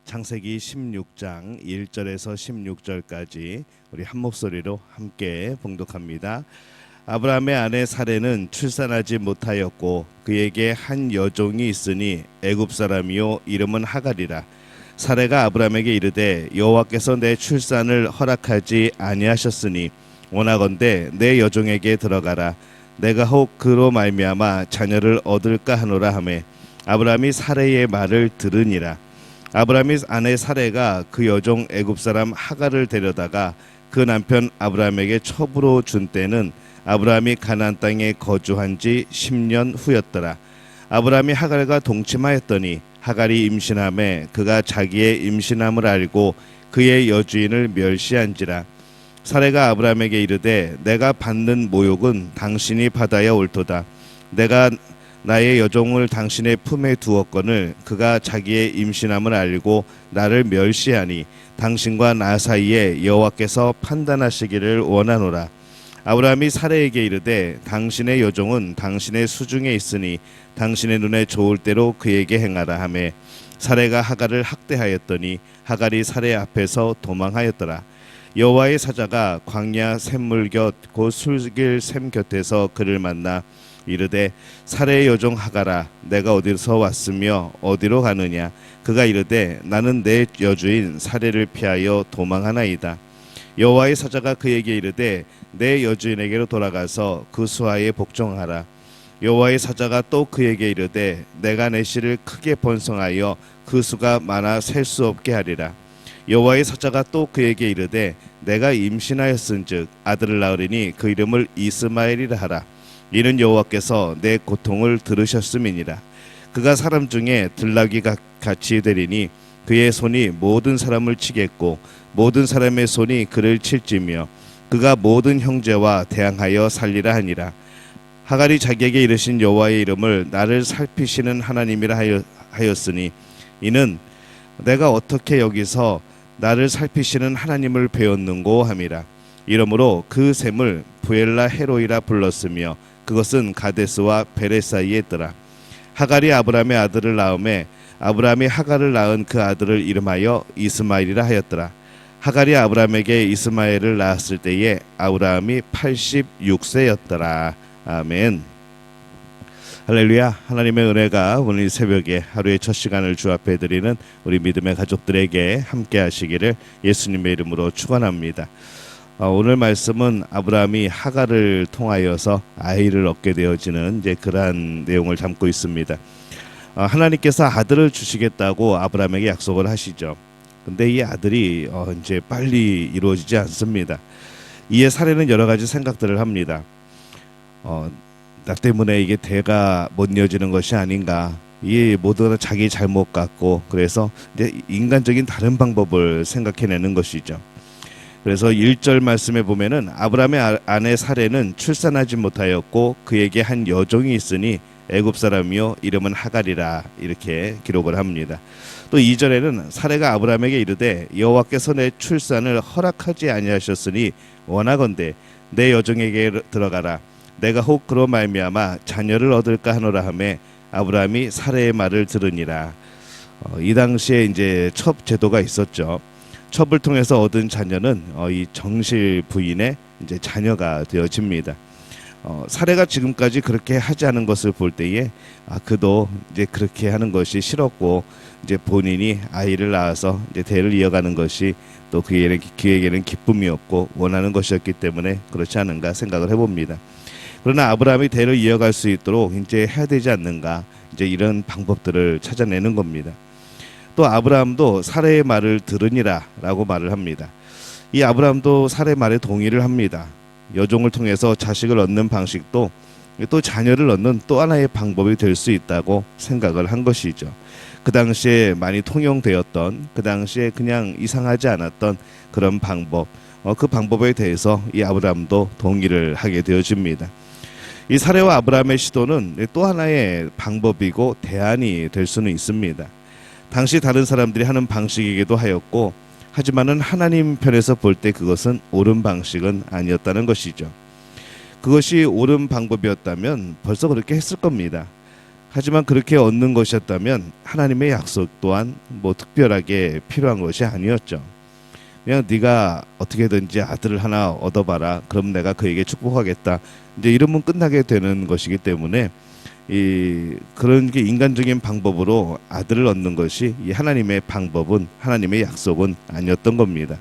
창세기 16장 1절에서 16절까지 우리 한 목소리로 함께 봉독합니다. 아브라함의 아내 사레는 출산하지 못하였고 그에게 한 여종이 있으니 애굽 사람이요 이름은 하갈이라. 사레가 아브라함에게 이르되 여호와께서 내 출산을 허락하지 아니하셨으니 원하건대 내 여종에게 들어가라. 내가 혹 그로 말미암아 자녀를 얻을까 하노라 하매 아브라함이 사레의 말을 들으니라. 아브라함이 아내 사레가 그 여종 애굽 사람 하갈을 데려다가 그 남편 아브라함에게 첩으로 준 때는 아브라함이 가나안 땅에 거주한 지 10년 후였더라. 아브라함이 하갈과 동침하였더니 하갈이 임신하매 그가 자기의 임신함을 알고 그의 여주인을 멸시한지라. 사레가 아브라함에게 이르되 내가 받는 모욕은 당신이 받아야 옳도다. 내가 나의 여종을 당신의 품에 두었거늘 그가 자기의 임신함을 알고 나를 멸시하니 당신과 나 사이에 여호와께서 판단하시기를 원하노라. 아브라함이 사레에게 이르되 당신의 여종은 당신의 수중에 있으니 당신의 눈에 좋을 대로 그에게 행하라 하매 사레가 하갈을 학대하였더니 하갈이 사레 앞에서 도망하였더라. 여호와의 사자가 광야 샘물 곁 곧 술길 샘 곁에서 그를 만나 이르되 사레의 여종 하갈아 내가 어디서 왔으며 어디로 가느냐. 그가 이르되 나는 내 여주인 사레를 피하여 도망하나이다. 여호와의 사자가 그에게 이르되 내 여주인에게로 돌아가서 그 수하에 복종하라. 여호와의 사자가 또 그에게 이르되 내가 내 씨를 크게 번성하여 그 수가 많아 셀 수 없게 하리라. 여호와의 사자가 또 그에게 이르되 내가 임신하였은즉 아들을 낳으리니 그 이름을 이스마엘이라 하라. 이는 여호와께서 내 고통을 들으셨음이니라. 그가 사람 중에 들나귀 같이 되리니 그의 손이 모든 사람을 치겠고 모든 사람의 손이 그를 칠지며 그가 모든 형제와 대항하여 살리라 하니라. 하갈이 자기에게 이르신 여호와의 이름을 나를 살피시는 하나님이라 하였으니 이는 내가 어떻게 여기서 나를 살피시는 하나님을 배웠는고 함이라. 이러므로 그 샘을 부엘라 헤로이라 불렀으며 그것은 가데스와 베레 사이에 있더라. 하갈이 아브라함의 아들을 낳음에 아브라함이 하갈을 낳은 그 아들을 이름하여 이스마엘이라 하였더라. 하갈이 아브라함에게 이스마엘을 낳았을 때에 아브라함이 86세였더라. 아멘. 할렐루야. 하나님의 은혜가 오늘 새벽에 하루의 첫 시간을 주 앞에 드리는 우리 믿음의 가족들에게 함께 하시기를 예수님의 이름으로 축원합니다. 오늘 말씀은 아브라함이 하갈을 통하여서 아이를 얻게 되어지는 이제 그러한 내용을 담고 있습니다. 하나님께서 아들을 주시겠다고 아브라함에게 약속을 하시죠. 근데 이 아들이 이제 빨리 이루어지지 않습니다. 이에 사례는 여러 가지 생각들을 합니다. 나 때문에 이게 대가 못 이어지는 것이 아닌가. 이 모두가 자기 잘못 같고 그래서 이제 인간적인 다른 방법을 생각해내는 것이죠. 그래서 1절 말씀에 보면은 아브라함의 아내 사레는 출산하지 못하였고 그에게 한 여종이 있으니 애굽 사람이요 이름은 하갈이라 이렇게 기록을 합니다. 또 2절에는 사레가 아브라함에게 이르되 여호와께서 내 출산을 허락하지 아니하셨으니 원하건대 내 여종에게 들어가라. 내가 혹 그로 말미암아 자녀를 얻을까 하노라 하매 아브라함이 사레의 말을 들으니라. 이 당시에 이제 첩 제도가 있었죠. 첩을 통해서 얻은 자녀는 이 정실 부인의 이제 자녀가 되어집니다. 사례가 지금까지 그렇게 하지 않은 것을 볼 때에 그도 이제 그렇게 하는 것이 싫었고 이제 본인이 아이를 낳아서 이제 대를 이어가는 것이 또 그에게는 기쁨이었고 원하는 것이었기 때문에 그렇지 않은가 생각을 해봅니다. 그러나 아브라함이 대를 이어갈 수 있도록 이제 해야 되지 않는가 이제 이런 방법들을 찾아내는 겁니다. 또 아브라함도 사레의 말을 들으니라 라고 말을 합니다. 이 아브라함도 사레의 말에 동의를 합니다. 여종을 통해서 자식을 얻는 방식도 또 자녀를 얻는 또 하나의 방법이 될 수 있다고 생각을 한 것이죠. 그 당시에 많이 통용되었던 그 당시에 그냥 이상하지 않았던 그런 방법, 그 방법에 대해서 이 아브라함도 동의를 하게 되어집니다. 이 사레와 아브라함의 시도는 또 하나의 방법이고 대안이 될 수는 있습니다. 당시 다른 사람들이 하는 방식이기도 하였고 하지만은 하나님 편에서 볼 때 그것은 옳은 방식은 아니었다는 것이죠. 그것이 옳은 방법이었다면 벌써 그렇게 했을 겁니다. 하지만 그렇게 얻는 것이었다면 하나님의 약속 또한 뭐 특별하게 필요한 것이 아니었죠. 그냥 네가 어떻게든지 아들을 하나 얻어봐라. 그럼 내가 그에게 축복하겠다. 이제 이러면 끝나게 되는 것이기 때문에 그런 게 인간적인 방법으로 아들을 얻는 것이 이 하나님의 방법은, 하나님의 약속은 아니었던 겁니다.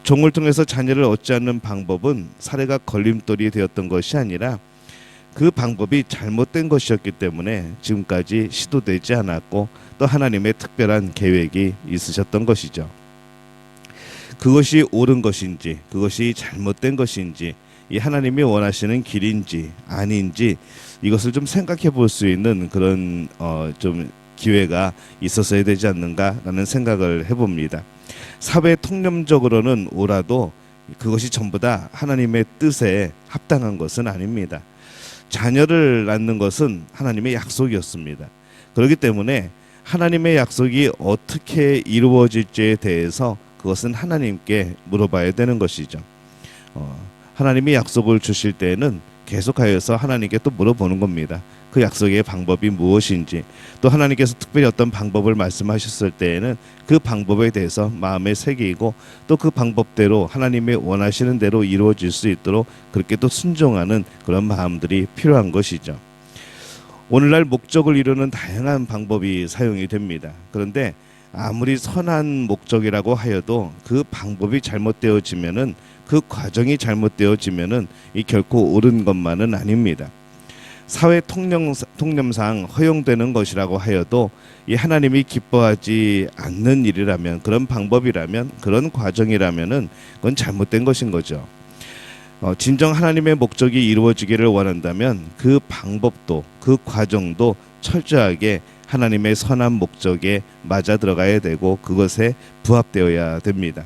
종을 통해서 자녀를 얻지 않는 방법은 사례가 걸림돌이 되었던 것이 아니라 그 방법이 잘못된 것이었기 때문에 지금까지 시도되지 않았고 또 하나님의 특별한 계획이 있으셨던 것이죠. 그것이 옳은 것인지 그것이 잘못된 것인지 이 하나님이 원하시는 길인지 아닌지 이것을 좀 생각해 볼 수 있는 그런 좀 기회가 있었어야 되지 않는가라는 생각을 해봅니다. 사회 통념적으로는 옳아도 그것이 전부 다 하나님의 뜻에 합당한 것은 아닙니다. 자녀를 낳는 것은 하나님의 약속이었습니다. 그렇기 때문에 하나님의 약속이 어떻게 이루어질지에 대해서 그것은 하나님께 물어봐야 되는 것이죠. 하나님이 약속을 주실 때에는 계속하여서 하나님께 또 물어보는 겁니다. 그 약속의 방법이 무엇인지, 또 하나님께서 특별히 어떤 방법을 말씀하셨을 때에는 그 방법에 대해서 마음에 새기고 또 그 방법대로 하나님의 원하시는 대로 이루어질 수 있도록 그렇게 또 순종하는 그런 마음들이 필요한 것이죠. 오늘날 목적을 이루는 다양한 방법이 사용이 됩니다. 그런데 아무리 선한 목적이라고 하여도 그 방법이 잘못되어지면은, 그 과정이 잘못되어지면은 이 결코 옳은 것만은 아닙니다. 사회 통념상 허용되는 것이라고 하여도 이 하나님이 기뻐하지 않는 일이라면, 그런 방법이라면, 그런 과정이라면은 그건 잘못된 것인 거죠. 진정 하나님의 목적이 이루어지기를 원한다면 그 방법도 그 과정도 철저하게 하나님의 선한 목적에 맞아 들어가야 되고 그것에 부합되어야 됩니다.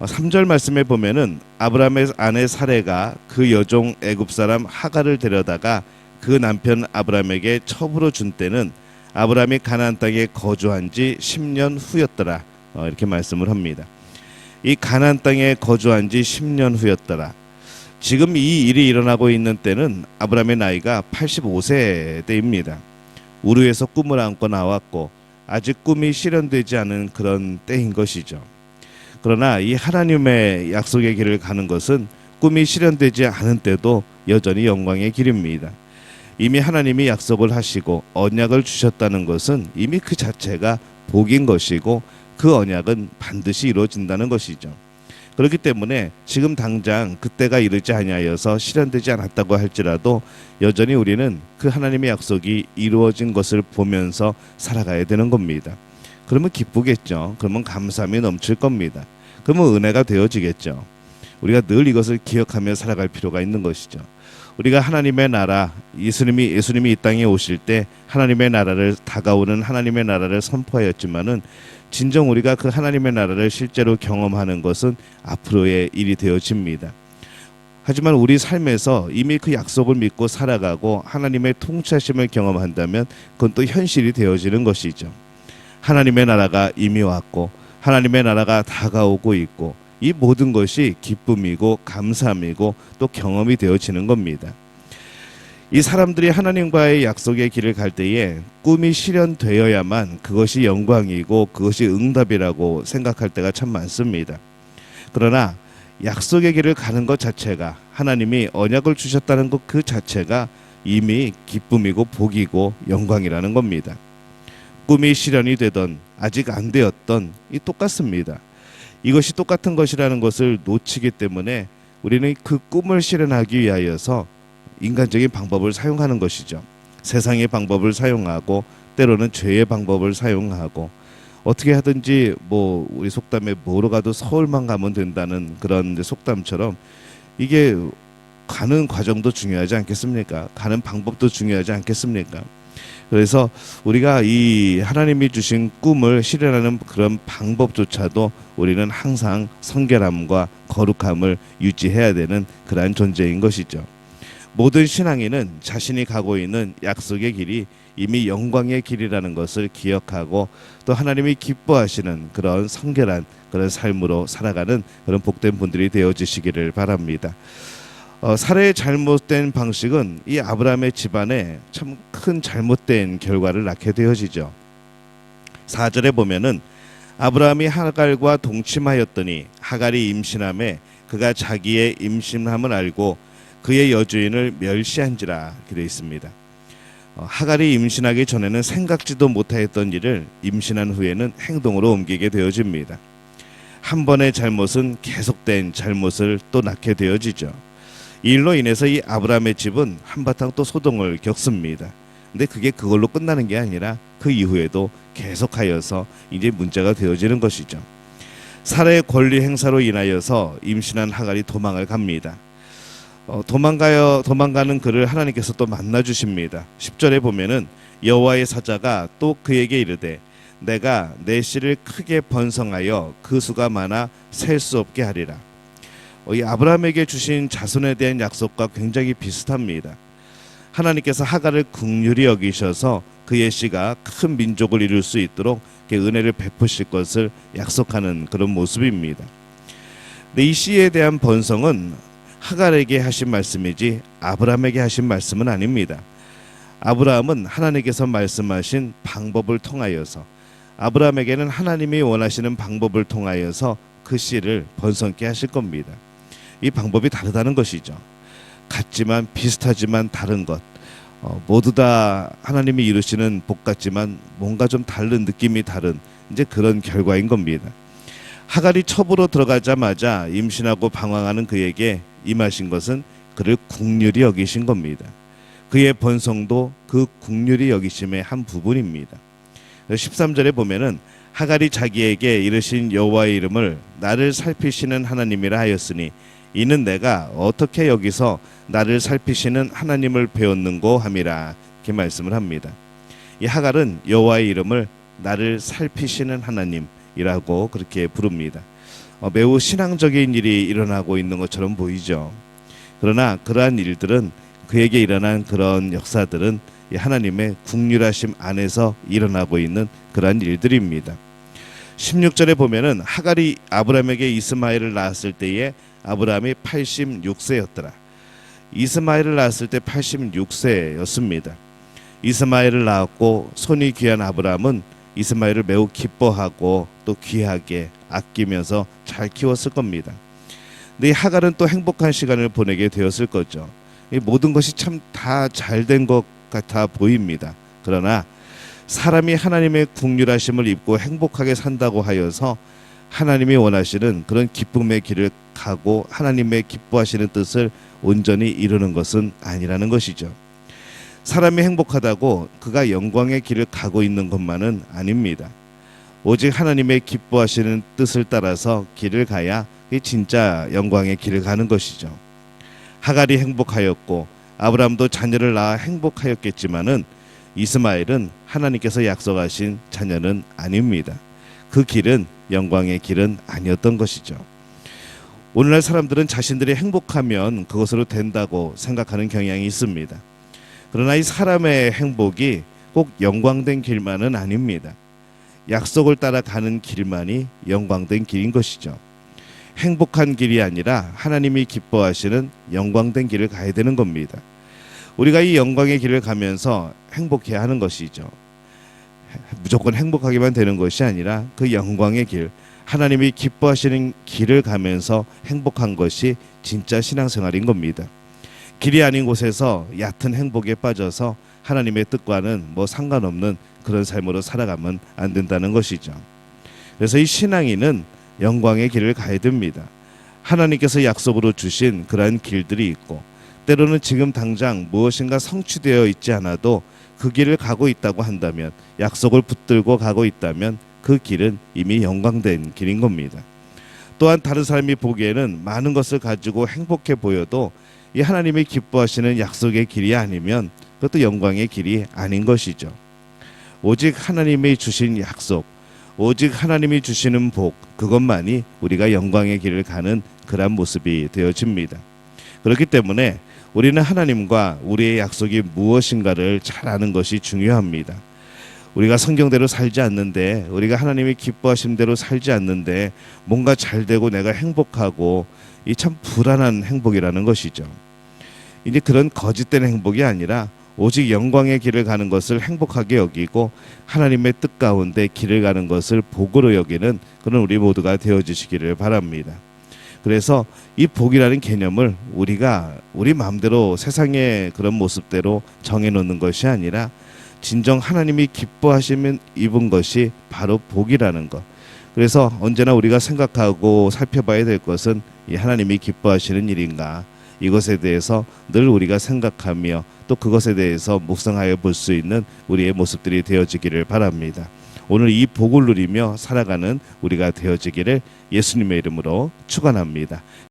3절 말씀에 보면은 아브라함의 아내 사레가 그 여종 애굽 사람 하갈을 데려다가 그 남편 아브라함에게 첩으로 준 때는 아브라함이 가나안 땅에 거주한 지 10년 후였더라. 이렇게 말씀을 합니다. 이 가나안 땅에 거주한 지 10년 후였더라. 지금 이 일이 일어나고 있는 때는 아브라함의 나이가 85세 때입니다. 우르에서 꿈을 안고 나왔고 아직 꿈이 실현되지 않은 그런 때인 것이죠. 그러나 이 하나님의 약속의 길을 가는 것은 꿈이 실현되지 않은 때도 여전히 영광의 길입니다. 이미 하나님이 약속을 하시고 언약을 주셨다는 것은 이미 그 자체가 복인 것이고 그 언약은 반드시 이루어진다는 것이죠. 그렇기 때문에 지금 당장 그때가 이르지 아니하여서 실현되지 않았다고 할지라도 여전히 우리는 그 하나님의 약속이 이루어진 것을 보면서 살아가야 되는 겁니다. 그러면 기쁘겠죠. 그러면 감사함이 넘칠 겁니다. 그러면 은혜가 되어지겠죠. 우리가 늘 이것을 기억하며 살아갈 필요가 있는 것이죠. 우리가 하나님의 나라, 예수님이 이 땅에 오실 때 하나님의 나라를, 다가오는 하나님의 나라를 선포하였지만은 진정 우리가 그 하나님의 나라를 실제로 경험하는 것은 앞으로의 일이 되어집니다. 하지만 우리 삶에서 이미 그 약속을 믿고 살아가고 하나님의 통치하심을 경험한다면 그건 또 현실이 되어지는 것이죠. 하나님의 나라가 이미 왔고 하나님의 나라가 다가오고 있고 이 모든 것이 기쁨이고 감사함이고 또 경험이 되어지는 겁니다. 이 사람들이 하나님과의 약속의 길을 갈 때에 꿈이 실현되어야만 그것이 영광이고 그것이 응답이라고 생각할 때가 참 많습니다. 그러나 약속의 길을 가는 것 자체가, 하나님이 언약을 주셨다는 것 그 자체가 이미 기쁨이고 복이고 영광이라는 겁니다. 꿈이 실현이 되던 아직 안 되었던 이 똑같습니다. 이것이 똑같은 것이라는 것을 놓치기 때문에 우리는 그 꿈을 실현하기 위하여서 인간적인 방법을 사용하는 것이죠. 세상의 방법을 사용하고 때로는 죄의 방법을 사용하고 어떻게 하든지 뭐 우리 속담에 뭐로 가도 서울만 가면 된다는 그런 속담처럼 이게 가는 과정도 중요하지 않겠습니까? 가는 방법도 중요하지 않겠습니까? 그래서 우리가 이 하나님이 주신 꿈을 실현하는 그런 방법조차도 우리는 항상 성결함과 거룩함을 유지해야 되는 그러한 존재인 것이죠. 모든 신앙인은 자신이 가고 있는 약속의 길이 이미 영광의 길이라는 것을 기억하고 또 하나님이 기뻐하시는 그런 성결한 그런 삶으로 살아가는 그런 복된 분들이 되어주시기를 바랍니다. 사례의 잘못된 방식은 이 아브라함의 집안에 참 큰 잘못된 결과를 낳게 되어지죠. 4절에 보면은 아브라함이 하갈과 동침하였더니 하갈이 임신함에 그가 자기의 임신함을 알고 그의 여주인을 멸시한지라 이렇게 되어 있습니다. 하갈이 임신하기 전에는 생각지도 못하였던 일을 임신한 후에는 행동으로 옮기게 되어집니다. 한 번의 잘못은 계속된 잘못을 또 낳게 되어지죠. 이 일로 인해서 이 아브라함의 집은 한바탕 또 소동을 겪습니다. 근데 그게 그걸로 끝나는 게 아니라 그 이후에도 계속하여서 이제 문제가 되어지는 것이죠. 사례의 권리 행사로 인하여서 임신한 하갈이 도망을 갑니다. 도망가는 그를 하나님께서 또 만나 주십니다. 10절에 보면은 여호와의 사자가 또 그에게 이르되 내가 내 씨를 크게 번성하여 그 수가 많아 셀 수 없게 하리라. 이 아브라함에게 주신 자손에 대한 약속과 굉장히 비슷합니다. 하나님께서 하갈을 긍휼히 여기셔서 그의 씨가 큰 민족을 이룰 수 있도록 은혜를 베푸실 것을 약속하는 그런 모습입니다. 근데 이 씨에 대한 번성은 하갈에게 하신 말씀이지 아브라함에게 하신 말씀은 아닙니다. 아브라함은 하나님께서 말씀하신 방법을 통하여서, 아브라함에게는 하나님이 원하시는 방법을 통하여서 그 씨를 번성케 하실 겁니다. 이 방법이 다르다는 것이죠. 같지만 비슷하지만 다른 것, 모두 다 하나님이 이루시는 복 같지만 뭔가 좀 다른 느낌이 다른 이제 그런 결과인 겁니다. 하갈이 첩으로 들어가자마자 임신하고 방황하는 그에게 임하신 것은 그를 긍휼히 여기신 겁니다. 그의 번성도 그 긍휼히 여기심의 한 부분입니다. 13절에 보면은 하갈이 자기에게 이르신 여호와의 이름을 나를 살피시는 하나님이라 하였으니 이는 내가 어떻게 여기서 나를 살피시는 하나님을 배웠는고 함이라 이렇게 말씀을 합니다. 이 하갈은 여호와의 이름을 나를 살피시는 하나님이라고 그렇게 부릅니다. 매우 신앙적인 일이 일어나고 있는 것처럼 보이죠. 그러나 그러한 일들은, 그에게 일어난 그런 역사들은 하나님의 긍휼하심 안에서 일어나고 있는 그러한 일들입니다. 16절에 보면은 하갈이 아브라함에게 이스마엘을 낳았을 때에 아브라함이 86세였더라. 이스마엘을 낳았을 때 86세였습니다. 이스마엘을 낳았고 손이 귀한 아브라함은 이스마엘을 매우 기뻐하고 또 귀하게 아끼면서 잘 키웠을 겁니다. 근데 이 하갈은 또 행복한 시간을 보내게 되었을 거죠. 이 모든 것이 참 다 잘 된 것 같아 보입니다. 그러나 사람이 하나님의 긍휼하심을 입고 행복하게 산다고 하여서 하나님이 원하시는 그런 기쁨의 길을 가고 하나님의 기뻐하시는 뜻을 온전히 이루는 것은 아니라는 것이죠. 사람이 행복하다고 그가 영광의 길을 가고 있는 것만은 아닙니다. 오직 하나님의 기뻐하시는 뜻을 따라서 길을 가야 진짜 영광의 길을 가는 것이죠. 하갈이 행복하였고 아브라함도 자녀를 낳아 행복하였겠지만은 이스마엘은 하나님께서 약속하신 자녀는 아닙니다. 그 길은 영광의 길은 아니었던 것이죠. 오늘날 사람들은 자신들이 행복하면 그것으로 된다고 생각하는 경향이 있습니다. 그러나 이 사람의 행복이 꼭 영광된 길만은 아닙니다. 약속을 따라 가는 길만이 영광된 길인 것이죠. 행복한 길이 아니라 하나님이 기뻐하시는 영광된 길을 가야 되는 겁니다. 우리가 이 영광의 길을 가면서 행복해야 하는 것이죠. 무조건 행복하기만 되는 것이 아니라 그 영광의 길, 하나님이 기뻐하시는 길을 가면서 행복한 것이 진짜 신앙생활인 겁니다. 길이 아닌 곳에서 얕은 행복에 빠져서 하나님의 뜻과는 상관없는 그런 삶으로 살아가면 안 된다는 것이죠. 그래서 이 신앙인은 영광의 길을 가야 됩니다. 하나님께서 약속으로 주신 그러한 길들이 있고, 때로는 지금 당장 무엇인가 성취되어 있지 않아도 그 길을 가고 있다고 한다면, 약속을 붙들고 가고 있다면 그 길은 이미 영광된 길인 겁니다. 또한 다른 사람이 보기에는 많은 것을 가지고 행복해 보여도 이 하나님이 기뻐하시는 약속의 길이 아니면 그것도 영광의 길이 아닌 것이죠. 오직 하나님이 주신 약속, 오직 하나님이 주시는 복, 그것만이 우리가 영광의 길을 가는 그런 모습이 되어집니다. 그렇기 때문에 우리는 하나님과 우리의 약속이 무엇인가를 잘 아는 것이 중요합니다. 우리가 성경대로 살지 않는데, 우리가 하나님이 기뻐하신 대로 살지 않는데 뭔가 잘 되고 내가 행복하고 이 참 불안한 행복이라는 것이죠. 이제 그런 거짓된 행복이 아니라 오직 영광의 길을 가는 것을 행복하게 여기고 하나님의 뜻 가운데 길을 가는 것을 복으로 여기는 그런 우리 모두가 되어주시기를 바랍니다. 그래서 이 복이라는 개념을 우리가 우리 마음대로 세상의 그런 모습대로 정해놓는 것이 아니라 진정 하나님이 기뻐하시면 입은 것이 바로 복이라는 것. 그래서 언제나 우리가 생각하고 살펴봐야 될 것은 이 하나님이 기뻐하시는 일인가, 이것에 대해서 늘 우리가 생각하며 또 그것에 대해서 묵상하여 볼 수 있는 우리의 모습들이 되어지기를 바랍니다. 오늘 이 복을 누리며 살아가는 우리가 되어지기를 예수님의 이름으로 축원합니다.